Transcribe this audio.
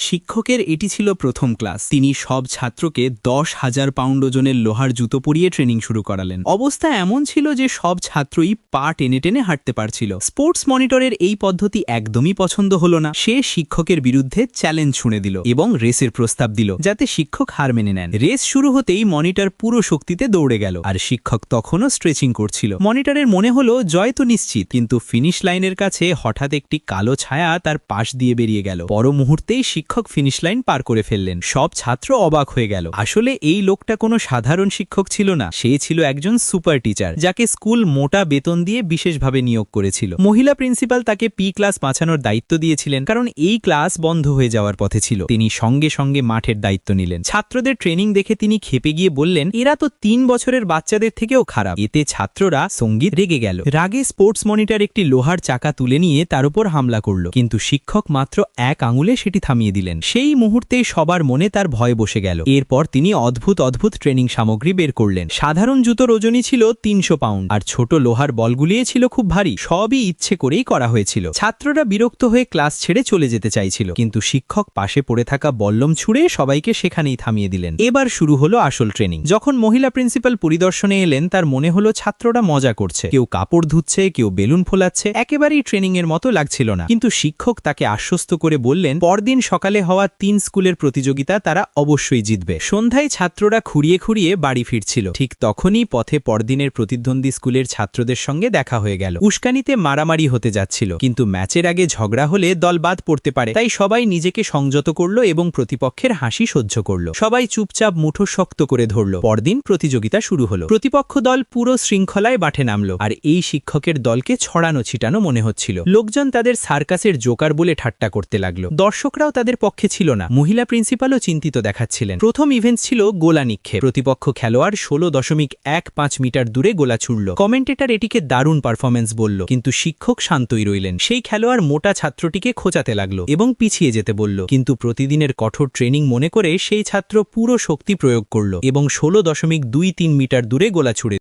শিক্ষকের এটি ছিল প্রথম ক্লাস। তিনি সব ছাত্রকে 10,000 পাউন্ড ওজনের লোহার জুতো পরিয়ে ট্রেনিং শুরু করালেন। অবস্থা এমন ছিল যে সব ছাত্রই পা টেনে টেনে হাঁটতে পারছিল। স্পোর্টস মনিটরের এই পদ্ধতি একদমই পছন্দ হলো না। সে শিক্ষকের বিরুদ্ধে চ্যালেঞ্জ শুনে দিল এবং রেসের প্রস্তাব দিল, যাতে শিক্ষক হার মেনে নেন। রেস শুরু হতেই মনিটর পুরো শক্তিতে দৌড়ে গেল, আর শিক্ষক তখনও স্ট্রেচিং করছিল। মনিটরের মনে হলো জয় তো নিশ্চিত, কিন্তু ফিনিশ লাইনের কাছে হঠাৎ একটি কালো ছায়া তার পাশ দিয়ে বেরিয়ে গেল। পর মুহূর্তেই শিক্ষক ফিনিশ লাইন পার করে ফেললেন। সব ছাত্র অবাক হয়ে গেল। আসলে এই লোকটা কোনো সাধারণ শিক্ষক ছিল না, সে ছিল একজন সুপার টিচার, যাকে স্কুল মোটা বেতন দিয়ে বিশেষভাবে নিয়োগ করেছিল। মহিলা প্রিন্সিপাল তাকে পি ক্লাস বাঁচানোর দায়িত্ব দিয়েছিলেন, কারণ এই ক্লাস বন্ধ হয়ে যাওয়ার পথে ছিল। তিনি সঙ্গে সঙ্গে মাঠের দায়িত্ব নিলেন। ছাত্রদের ট্রেনিং দেখে তিনি ক্ষেপে গিয়ে বললেন, এরা তো 3 বছরের বাচ্চাদের থেকেও খারাপ। এতে ছাত্ররা সঙ্গীত রেগে গেল। রাগে স্পোর্টস মনিটর একটি লোহার চাকা তুলে নিয়ে তার উপর হামলা করল, কিন্তু শিক্ষক মাত্র এক আঙুলে সেটি থামিয়ে দিলেন। সেই মুহূর্তে সবার মনে তার ভয় বসে গেল। এরপর তিনি অদ্ভুত অদ্ভুত ট্রেনিং সামগ্রী বের করলেন। সাধারণ জুতোর ওজনই ছিল 300 পাউন্ড, আর ছোট লোহার বলগুলিয়ে ছিল খুব ভারী। সবই ইচ্ছে করেই করা হয়েছিল। ছাত্ররা বিরক্ত হয়ে ক্লাস ছেড়ে চলে যেতে চাইছিল, কিন্তু শিক্ষক পাশে পড়ে থাকা বল্লম ছুঁড়ে সবাইকে সেখানেই থামিয়ে দিলেন। এবার শুরু হলো আসল ট্রেনিং। যখন মহিলা প্রিন্সিপাল পরিদর্শনে এলেন, তার মনে হলো ছাত্ররা মজা করছে। কেউ কাপড় ধুচ্ছে, কেউ বেলুন ফোলাচ্ছে। একেবারেই ট্রেনিং এর মতো লাগছিল না। কিন্তু শিক্ষক তাকে আশ্বস্ত করে বললেন, পরদিন সকালে হওয়া 3 স্কুলের প্রতিযোগিতা তারা অবশ্যই জিতবে। সন্ধ্যায় ছাত্ররা খুঁড়িয়ে খুঁড়িয়ে বাড়ি ফিরছিল। ঠিক তখনই পথে পরদিনের প্রতিদ্বন্দ্বী স্কুলের ছাত্রদের সঙ্গে দেখা হয়ে গেল। উস্কানিতে মারামারি হতে যাচ্ছিল, কিন্তু ম্যাচের আগে ঝগড়া হলে দল বাদ পড়তে পারে, তাই সবাই নিজেকে সংযত করল এবং প্রতিপক্ষের হাসি সহ্য করল। সবাই চুপচাপ মুঠো শক্ত করে ধরল। পরদিন প্রতিযোগিতা শুরু হলো। প্রতিপক্ষ দল পুরো শৃঙ্খলায় মাঠে নামলো, আর এই শিক্ষকের দলকে ছড়ানো ছিটানো মনে হচ্ছিল। লোকজন তাদের সার্কাসের জোকার বলে ঠাট্টা করতে লাগলো। দর্শকরাও তাদের পক্ষে ছিল না। মহিলা প্রিন্সিপালও চিন্তিত দেখাচ্ছিলেন। প্রথম ইভেন্ট ছিল গোলা নিক্ষেপ। প্রতিপক্ষ খেলোয়াড় 16.15 মিটার দূরে গোলা ছুড়ল। কমেন্টেটর এটিকে দারুণ পারফরমেন্স বলল, কিন্তু শিক্ষক শান্তই রইলেন। সেই খেলোয়াড় মোটা ছাত্রটিকে খোঁচাতে লাগলো এবং পিছিয়ে যেতে বলল, কিন্তু প্রতিদিনের কঠোর ট্রেনিং মনে করে সেই ছাত্র পুরো শক্তি প্রয়োগ করল এবং 16.23 মিটার দূরে গোলা ছুড়ে